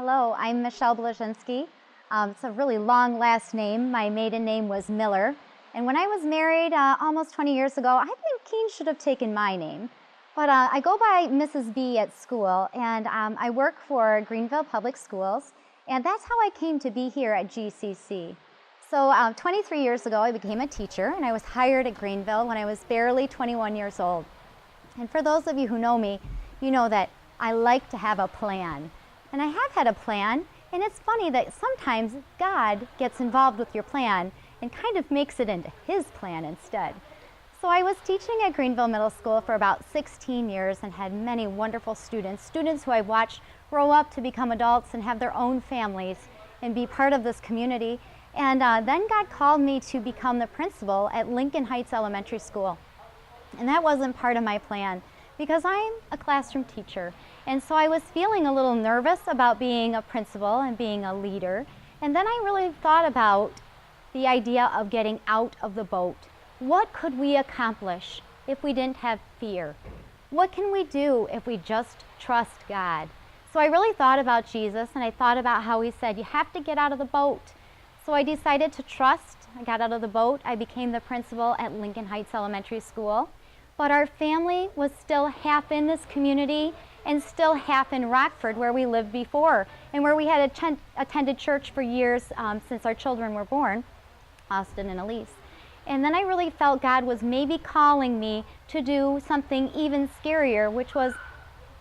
Hello, I'm Michelle Blaszczynski. It's a really long last name. My maiden name was Miller. And when I was married almost 20 years ago, I think Keene should have taken my name. But I go by Mrs. B at school, and I work for Greenville Public Schools, and that's how I came to be here at GCC. So 23 years ago, I became a teacher, and I was hired at Greenville when I was barely 21 years old. And for those of you who know me, you know that I like to have a plan. And I have had a plan, and it's funny that sometimes God gets involved with your plan and kind of makes it into His plan instead. So I was teaching at Greenville Middle School for about 16 years and had many wonderful students who I watched grow up to become adults and have their own families and be part of this community. And then God called me to become the principal at Lincoln Heights Elementary School. And that wasn't part of my plan because I'm a classroom teacher. And so I was feeling a little nervous about being a principal and being a leader. And then I really thought about the idea of getting out of the boat. What could we accomplish if we didn't have fear? What can we do if we just trust God? So I really thought about Jesus, and I thought about how He said, you have to get out of the boat. So I decided to trust. I got out of the boat. I became the principal at Lincoln Heights Elementary School. But our family was still half in this community and still half in Rockford, where we lived before, and where we had attended church for years since our children were born, Austin and Elise. And then I really felt God was maybe calling me to do something even scarier, which was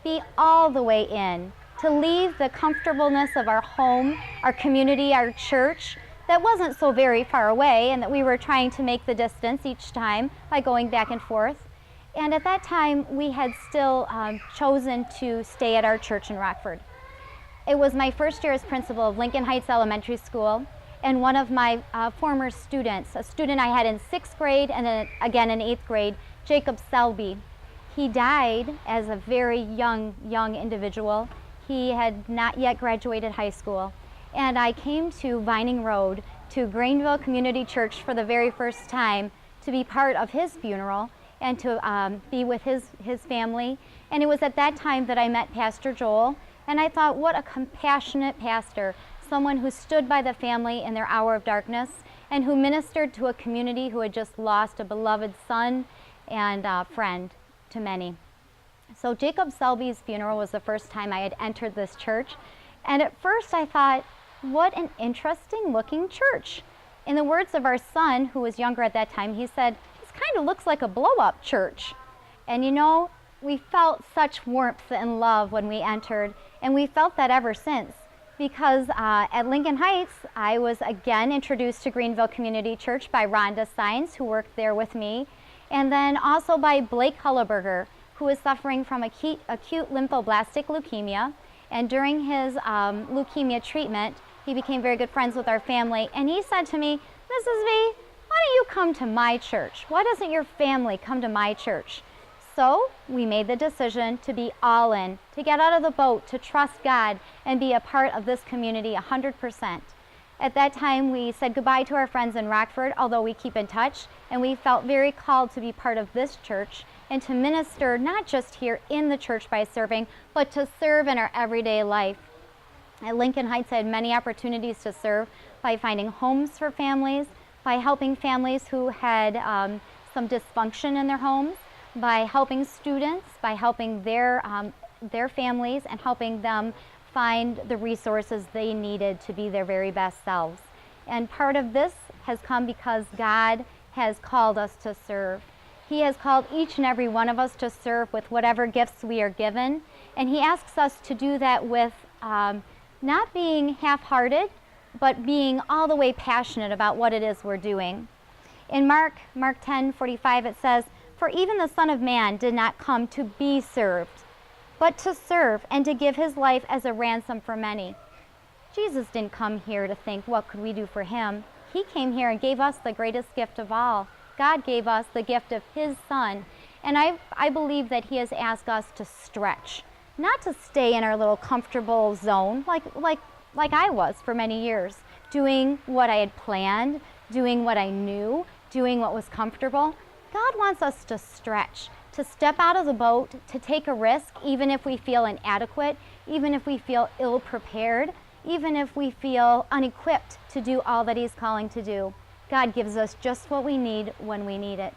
be all the way in, to leave the comfortableness of our home, our community, our church, that wasn't so very far away, and that we were trying to make the distance each time by going back and forth. And at that time, we had still chosen to stay at our church in Rockford. It was my first year as principal of Lincoln Heights Elementary School, and one of my former students, a student I had in 6th grade and then again in 8th grade, Jacob Selby, he died as a very young individual. He had not yet graduated high school. And I came to Vining Road to Greenville Community Church for the very first time to be part of his funeral and to be with his family. And it was at that time that I met Pastor Joel, and I thought, what a compassionate pastor, someone who stood by the family in their hour of darkness and who ministered to a community who had just lost a beloved son and friend to many. So Jacob Selby's funeral was the first time I had entered this church, and at first I thought, what an interesting looking church. In the words of our son, who was younger at that time, he said, this kind of looks like a blow-up church. And you know, we felt such warmth and love when we entered, and we felt that ever since. Because at Lincoln Heights, I was again introduced to Greenville Community Church by Rhonda Sines, who worked there with me, and then also by Blake Hulleberger, who was suffering from acute lymphoblastic leukemia. And during his leukemia treatment, he became very good friends with our family, and he said to me, Mrs. V, why don't you come to my church? Why doesn't your family come to my church? So we made the decision to be all in, to get out of the boat, to trust God, and be a part of this community 100%. At that time, we said goodbye to our friends in Rockford, although we keep in touch, and we felt very called to be part of this church and to minister not just here in the church by serving, but to serve in our everyday life. At Lincoln Heights, I had many opportunities to serve by finding homes for families, by helping families who had some dysfunction in their homes, by helping students, by helping their families and helping them find the resources they needed to be their very best selves. And part of this has come because God has called us to serve. He has called each and every one of us to serve with whatever gifts we are given, and He asks us to do that with not being half-hearted, but being all the way passionate about what it is we're doing. In Mark 10:45, it says, "For even the Son of Man did not come to be served, but to serve and to give His life as a ransom for many." Jesus didn't come here to think, what could we do for Him? He came here and gave us the greatest gift of all. God gave us the gift of His Son. And I believe that He has asked us to stretch, not to stay in our little comfortable zone like I was for many years, doing what I had planned, doing what I knew, doing what was comfortable. God wants us to stretch, to step out of the boat, to take a risk, even if we feel inadequate, even if we feel ill-prepared, even if we feel unequipped to do all that He's calling to do. God gives us just what we need when we need it.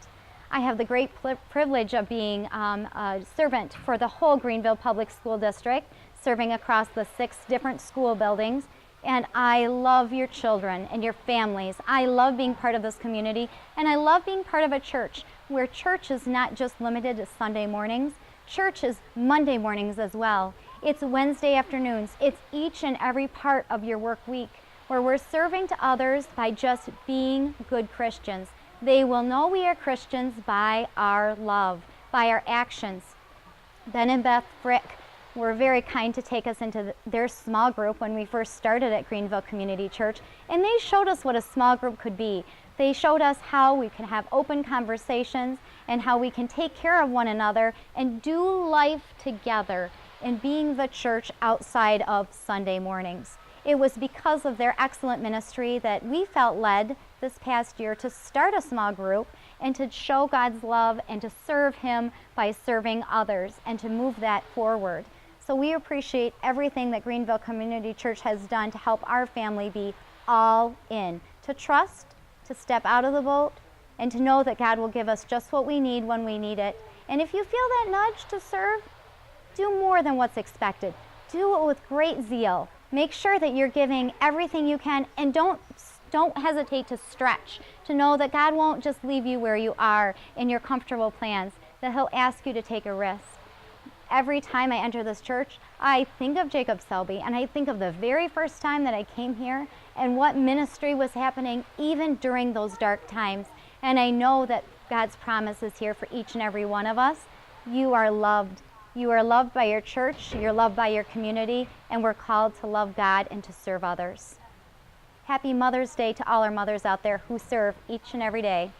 I have the great privilege of being a servant for the whole Greenville Public School District, serving across the 6 different school buildings. And I love your children and your families. I love being part of this community, and I love being part of a church where church is not just limited to Sunday mornings. Church is Monday mornings as well. It's Wednesday afternoons. It's each and every part of your work week where we're serving to others by just being good Christians. They will know we are Christians by our love, by our actions. Ben and Beth Frick were very kind to take us into their small group when we first started at Greenville Community Church, and they showed us what a small group could be. They showed us how we can have open conversations and how we can take care of one another and do life together in being the church outside of Sunday mornings. It was because of their excellent ministry that we felt led this past year to start a small group and to show God's love and to serve Him by serving others and to move that forward. So we appreciate everything that Greenville Community Church has done to help our family be all in, to trust, to step out of the boat, and to know that God will give us just what we need when we need it. And if you feel that nudge to serve, do more than what's expected. Do it with great zeal. Make sure that you're giving everything you can, and don't hesitate to stretch, to know that God won't just leave you where you are in your comfortable plans, that He'll ask you to take a risk. Every time I enter this church, I think of Jacob Selby, and I think of the very first time that I came here and what ministry was happening even during those dark times. And I know that God's promise is here for each and every one of us. You are loved. You are loved by your church, you're loved by your community, and we're called to love God and to serve others. Happy Mother's Day to all our mothers out there who serve each and every day.